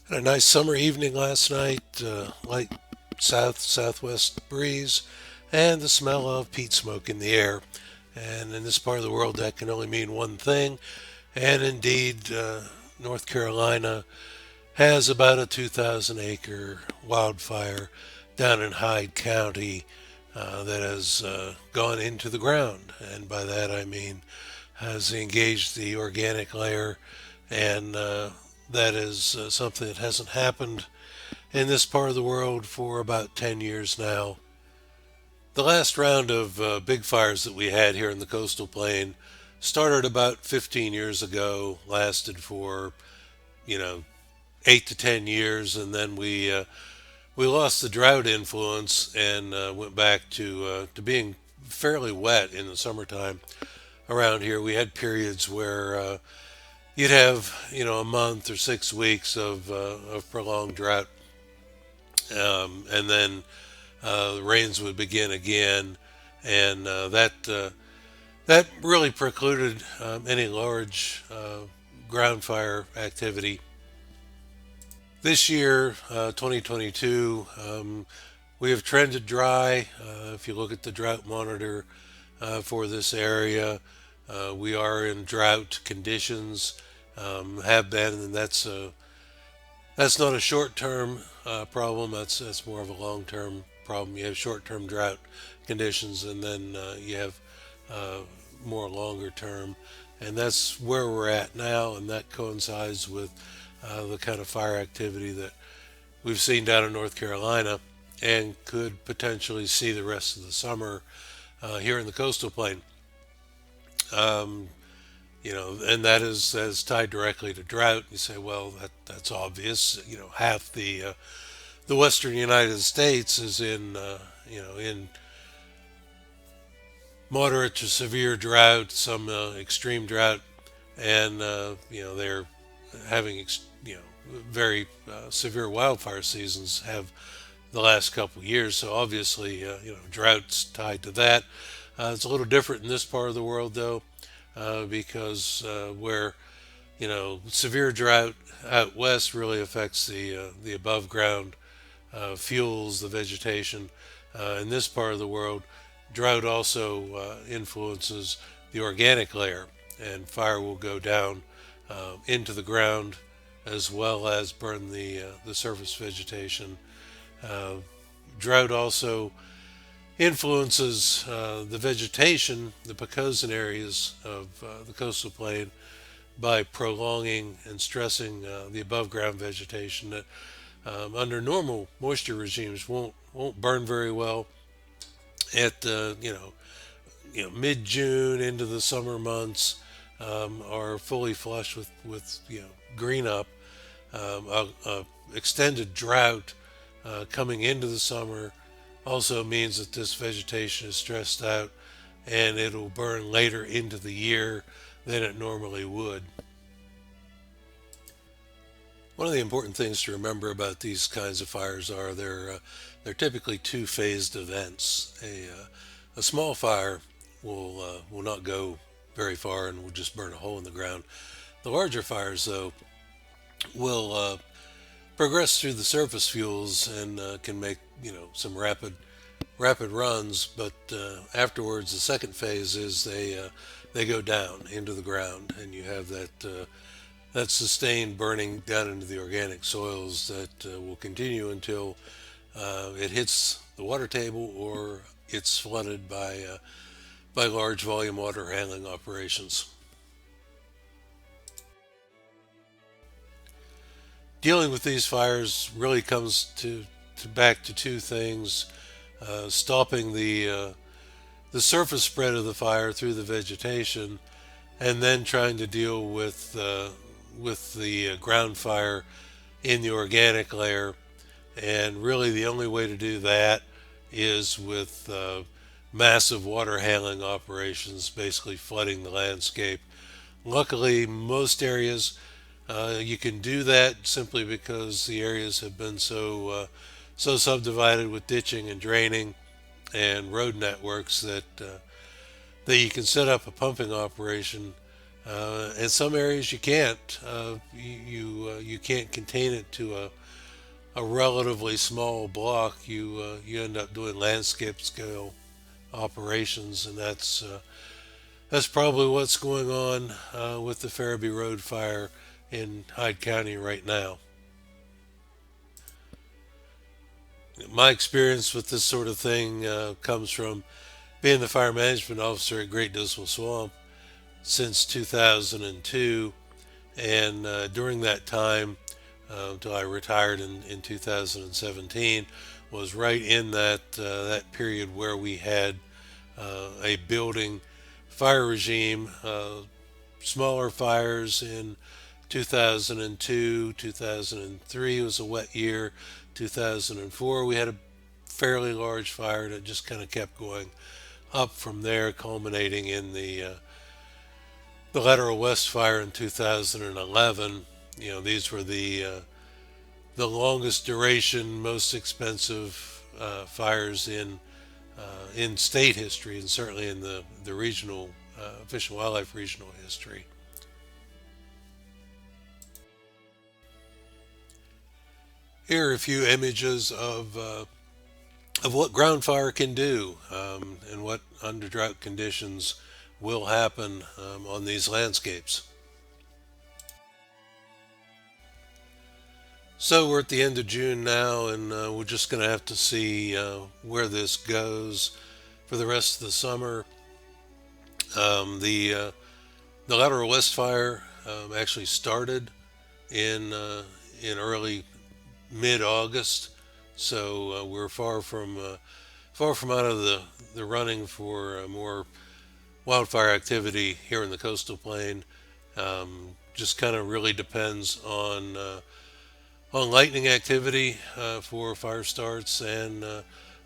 Had a nice summer evening last night, light southwest breeze, and the smell of peat smoke in the air. And in this part of the world, that can only mean one thing. And indeed, North Carolina has about a 2,000 acre wildfire down in Hyde County that has gone into the ground. And by that I mean has engaged the organic layer, and that is something that hasn't happened in this part of the world for about 10 years now. The last round of big fires that we had here in the coastal plain started about 15 years ago, lasted for, you know, 8 to 10 years, and then we lost the drought influence and went back to being fairly wet in the summertime around here. We had periods where you'd have a month or 6 weeks of prolonged drought, and then the rains would begin again, and that really precluded any large ground fire activity. This year, 2022, we have trended dry. If you look at the drought monitor for this area, we are in drought conditions, have been, and that's not a short-term problem. That's more of a long-term problem. You have short-term drought conditions, and then you have uh, more longer-term, and that's where we're at now, and that coincides with the kind of fire activity that we've seen down in North Carolina, and could potentially see the rest of the summer here in the coastal plain. Um, and that is tied directly to drought. You say, well, that's obvious. Half the western United States is in moderate to severe drought, some extreme drought, and they're having very severe wildfire seasons have the last couple of years. So obviously, droughts tied to that. It's a little different in this part of the world, though, because where severe drought out west really affects the above ground fuels, the vegetation. In this part of the world, drought also influences the organic layer, and fire will go down into the ground as well as burn the surface vegetation. Uh, Drought also influences the vegetation, the Pocosin areas of the coastal plain, by prolonging and stressing the above ground vegetation that under normal moisture regimes won't burn very well at mid June into the summer months, are fully flushed with green up. Extended drought coming into the summer also means that this vegetation is stressed out, and it'll burn later into the year than it normally would. One of the important things to remember about these kinds of fires are they're typically two-phased events. A small fire will not go very far and will just burn a hole in the ground. The larger fires, though, will progress through the surface fuels and can make some rapid runs. But afterwards, the second phase is they go down into the ground, and you have that sustained burning down into the organic soils that will continue until it hits the water table or it's flooded by large volume water handling operations. Dealing with these fires really comes to back to two things: stopping the surface spread of the fire through the vegetation, and then trying to deal with the ground fire in the organic layer. And really, the only way to do that is with massive water handling operations, basically flooding the landscape. Luckily, most areas you can do that simply because the areas have been so subdivided with ditching and draining and road networks that you can set up a pumping operation In some areas you can't. You can't contain it to a relatively small block. You end up doing landscape scale operations, and that's probably what's going on with the Farabee Road fire in Hyde County right now. My experience with this sort of thing comes from being the fire management officer at Great Dismal Swamp since 2002, and during that time, until I retired in 2017, was right in that period where we had a building fire regime, smaller fires in 2002, 2003 was a wet year. 2004 we had a fairly large fire that just kind of kept going up from there, culminating in the Lateral West fire in 2011. These were the longest duration, most expensive fires in state history, and certainly in the regional Fish and Wildlife regional history. Here are a few images of what ground fire can do, and what under drought conditions will happen on these landscapes. So we're at the end of June now, and we're just going to have to see where this goes for the rest of the summer. The Lateral West fire actually started in early mid-August, so we're far from out of the running for more wildfire activity here in the coastal plain. Just kind of really depends on lightning activity for fire starts and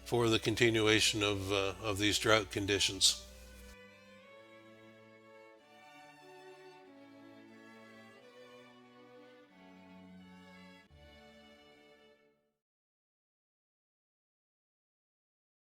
for the continuation of these drought conditions.